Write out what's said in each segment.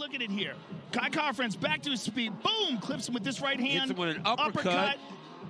look at it here. KaraFrance back to his speed. Boom! Clips him with this right hand. Hits him with an uppercut.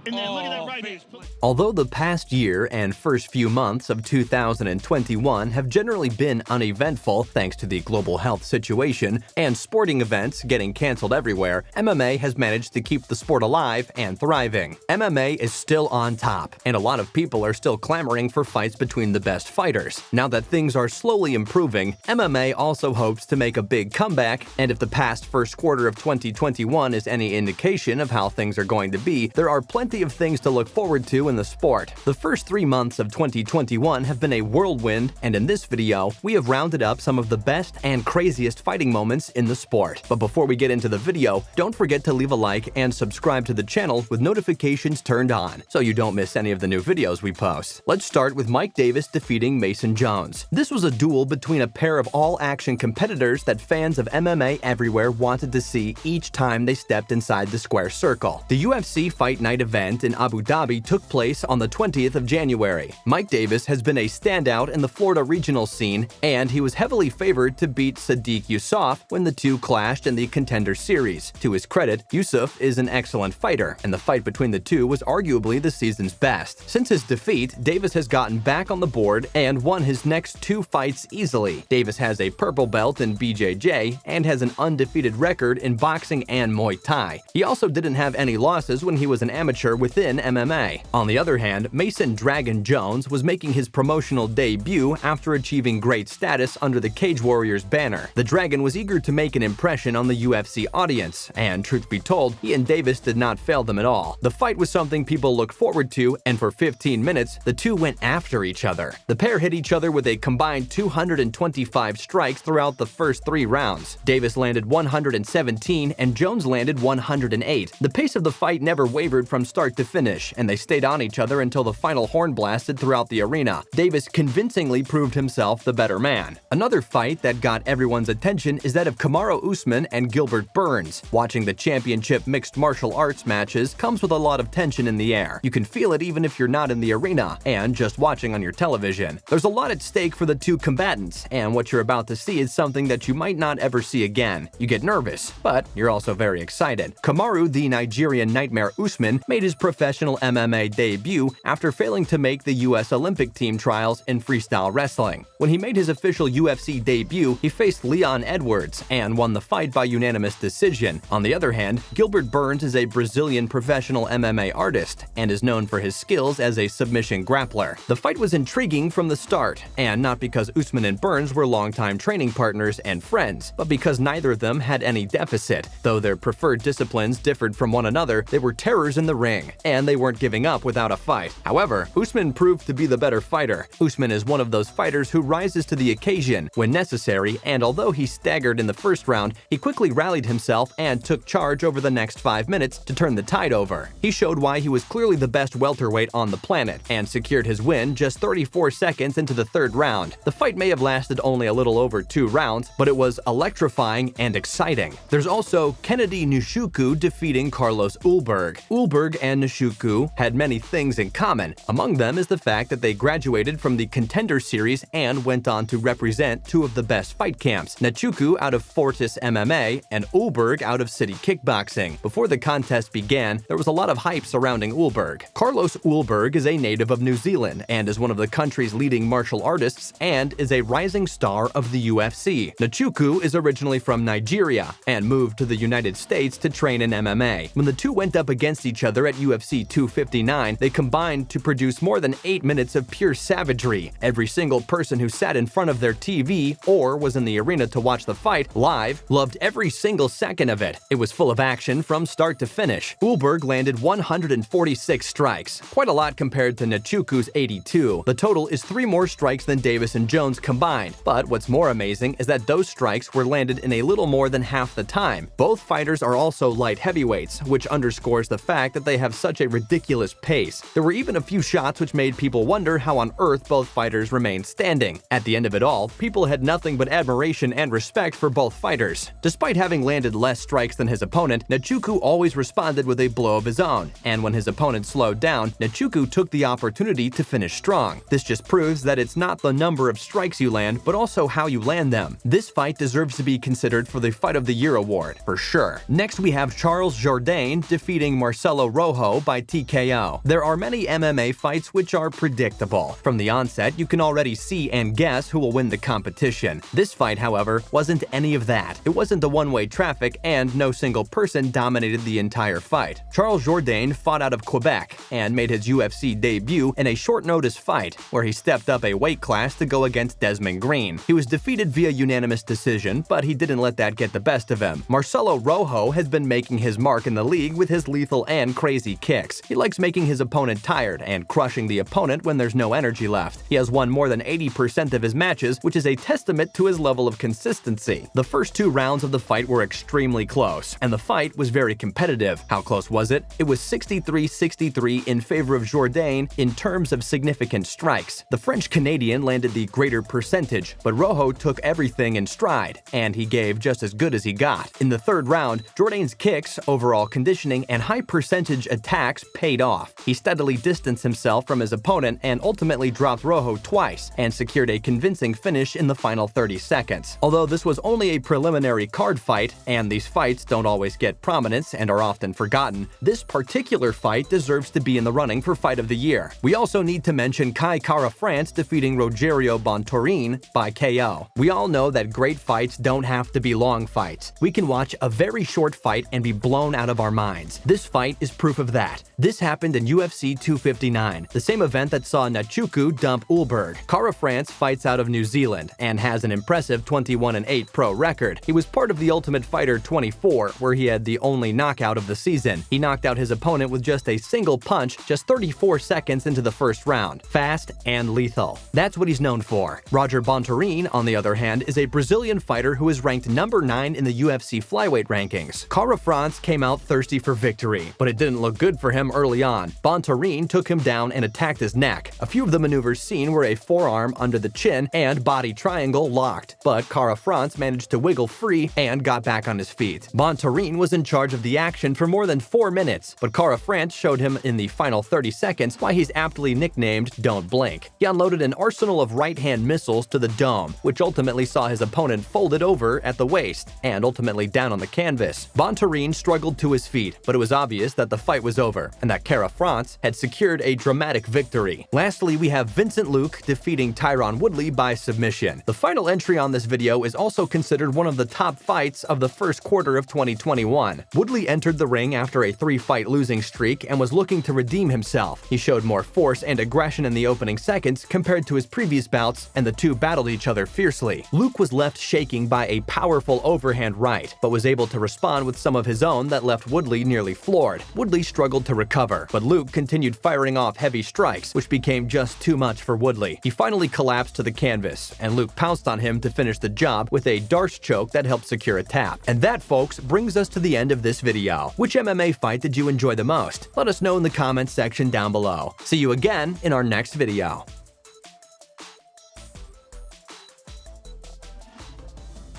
And then look at that right hand. Although the past year and first few months of 2021 have generally been uneventful thanks to the global health situation and sporting events getting canceled everywhere, MMA has managed to keep the sport alive and thriving. MMA is still on top, and a lot of people are still clamoring for fights between the best fighters. Now that things are slowly improving, MMA also hopes to make a big comeback, and if the past first quarter of 2021 is any indication of how things are going to be, there are plenty of things to look forward to in the sport. The first 3 months of 2021 have been a whirlwind, and in this video, we have rounded up some of the best and craziest fighting moments in the sport. But before we get into the video, don't forget to leave a like and subscribe to the channel with notifications turned on, so you don't miss any of the new videos we post. Let's start with Mike Davis defeating Mason Jones. This was a duel between a pair of all-action competitors that fans of MMA everywhere wanted to see each time they stepped inside the square circle. The UFC Fight Night event in Abu Dhabi took place on the 20th of January. Mike Davis has been a standout in the Florida regional scene, and he was heavily favored to beat Sadiq Yusuff when the two clashed in the Contender Series. To his credit, Yusuff is an excellent fighter, and the fight between the two was arguably the season's best. Since his defeat, Davis has gotten back on the board and won his next 2 fights easily. Davis has a purple belt in BJJ and has an undefeated record in boxing and Muay Thai. He also didn't have any losses when he was an amateur within MMA. On the other hand, Mason "Dragon" Jones was making his promotional debut after achieving great status under the Cage Warriors banner. The Dragon was eager to make an impression on the UFC audience, and truth be told, he and Davis did not fail them at all. The fight was something people looked forward to, and for 15 minutes, the two went after each other. The pair hit each other with a combined 225 strikes throughout the first 3 rounds. Davis landed 117 and Jones landed 108. The pace of the fight never wavered from start to finish, and they stayed on each other until the final horn blasted throughout the arena. Davis convincingly proved himself the better man. Another fight that got everyone's attention is that of Kamaru Usman and Gilbert Burns. Watching the championship mixed martial arts matches comes with a lot of tension in the air. You can feel it even if you're not in the arena and just watching on your television. There's a lot at stake for the two combatants, and what you're about to see is something that you might not ever see again. You get nervous, but you're also very excited. Kamaru, the Nigerian Nightmare Usman, made his professional MMA debut after failing to make the U.S. Olympic team trials in freestyle wrestling. When he made his official UFC debut, he faced Leon Edwards and won the fight by unanimous decision. On the other hand, Gilbert Burns is a Brazilian professional MMA artist and is known for his skills as a submission grappler. The fight was intriguing from the start, and not because Usman and Burns were longtime training partners and friends, but because neither of them had any deficit. Though their preferred disciplines differed from one another, they were terrors in the ring, and they weren't giving up without a fight. However, Usman proved to be the better fighter. Usman is one of those fighters who rises to the occasion when necessary, and although he staggered in the first round, he quickly rallied himself and took charge over the next 5 minutes to turn the tide over. He showed why he was clearly the best welterweight on the planet and secured his win just 34 seconds into the 3rd round. The fight may have lasted only a little over 2 rounds, but it was electrifying and exciting. There's also Kennedy Nachuku defeating Carlos Ulberg. Ulberg and Nachuku had many things in common. Among them is the fact that they graduated from the Contender Series and went on to represent 2 of the best fight camps, Nachuku out of Fortis MMA and Ulberg out of City Kickboxing. Before the contest began, there was a lot of hype surrounding Ulberg. Carlos Ulberg is a native of New Zealand and is one of the country's leading martial artists and is a rising star of the UFC. Nachuku is originally from Nigeria and moved to the United States to train in MMA. When the two went up against each other at UFC 259, they combined to produce more than 8 minutes of pure savagery. Every single person who sat in front of their TV or was in the arena to watch the fight live loved every single second of it. It was full of action from start to finish. Ulberg landed 146 strikes, quite a lot compared to Nachuku's 82. The total is 3 more strikes than Davis and Jones combined, but what's more amazing is that those strikes were landed in a little more than half the time. Both fighters are also light heavyweights, which underscores the fact that they have such a ridiculous pace. There were even a few shots which made people wonder how on earth both fighters remained standing. At the end of it all, people had nothing but admiration and respect for both fighters. Despite having landed less strikes than his opponent, Nachuku always responded with a blow of his own, and when his opponent slowed down, Nachuku took the opportunity to finish strong. This just proves that it's not the number of strikes you land, but also how you land them. This fight deserves to be considered for the Fight of the Year award, for sure. Next, we have Charles Jourdain defeating Marcelo Rojo by TKO. There are many MMA fights which are predictable. From the onset, you can already see and guess who will win the competition. This fight, however, wasn't any of that. It wasn't a one-way traffic, and no single person dominated the entire fight. Charles Jourdain fought out of Quebec and made his UFC debut in a short-notice fight, where he stepped up a weight class to go against Desmond Green. He was defeated via unanimous decision, but he didn't let that get the best of him. Marcelo Rojo has been making his mark in the league with his lethal and crazy kicks. He likes making his opponent tired and crushing the opponent when there's no energy left. He has won more than 80% of his matches, which is a testament to his level of consistency. The first 2 rounds of the fight were extremely close, and the fight was very competitive. How close was it? It was 63-63 in favor of Jourdain in terms of significant strikes. The French-Canadian landed the greater percentage, but Rojo took everything in stride, and he gave just as good as he got. In the 3rd round, Jourdain's kicks, overall conditioning, and high-percentage attacks paid off. He steadily distanced himself from his opponent and ultimately dropped Rojo twice and secured a convincing finish in the final 30 seconds. Although this was only a preliminary card fight, and these fights don't always get prominence and are often forgotten, this particular fight deserves to be in the running for Fight of the Year. We also need to mention KaraFrance defeating Rogerio Bontorin by KO. We all know that great fights don't have to be long fights. We can watch a very short fight and be blown out of our minds. This fight is proof of that. This happened in UFC 259, the same event that saw Nachuku dump Ulberg. KaraFrance fights out of New Zealand and has an impressive 21-8 pro record. He was part of the Ultimate Fighter 24, where he had the only knockout of the season. He knocked out his opponent with just a single punch just 34 seconds into the first round. Fast and lethal. That's what he's known for. Roger Bontorin, on the other hand, is a Brazilian fighter who is ranked number 9 in the UFC flyweight rankings. KaraFrance came out thirsty for victory, but it didn't look good for him early on. Bontorin took him down and attacked his neck. A few of the maneuvers seen were a forearm under the chin and body triangle locked, but KaraFrance managed to wiggle free and got back on his feet. Bontorin was in charge of the action for more than 4 minutes, but KaraFrance showed him in the final 30 seconds why he's aptly nicknamed Don't Blink. He unloaded an arsenal of right-hand missiles to the dome, which ultimately saw his opponent folded over at the waist and ultimately down on the canvas. Bontorin struggled to his feet, but it was obvious that the fight was over and that KaraFrance had secured a dramatic victory. Lastly, we have Vincent defeating Tyron Woodley by submission. The final entry on this video is also considered one of the top fights of the first quarter of 2021. Woodley entered the ring after a 3-fight losing streak and was looking to redeem himself. He showed more force and aggression in the opening seconds compared to his previous bouts, and the two battled each other fiercely. Luke was left shaking by a powerful overhand right, but was able to respond with some of his own that left Woodley nearly floored. Woodley struggled to recover, but Luke continued firing off heavy strikes, which became just too much for Woodley. He finally collapsed to the canvas, and Luke pounced on him to finish the job with a Darce choke that helped secure a tap. And that, folks, brings us to the end of this video. Which MMA fight did you enjoy the most? Let us know in the comments section down below. See you again in our next video.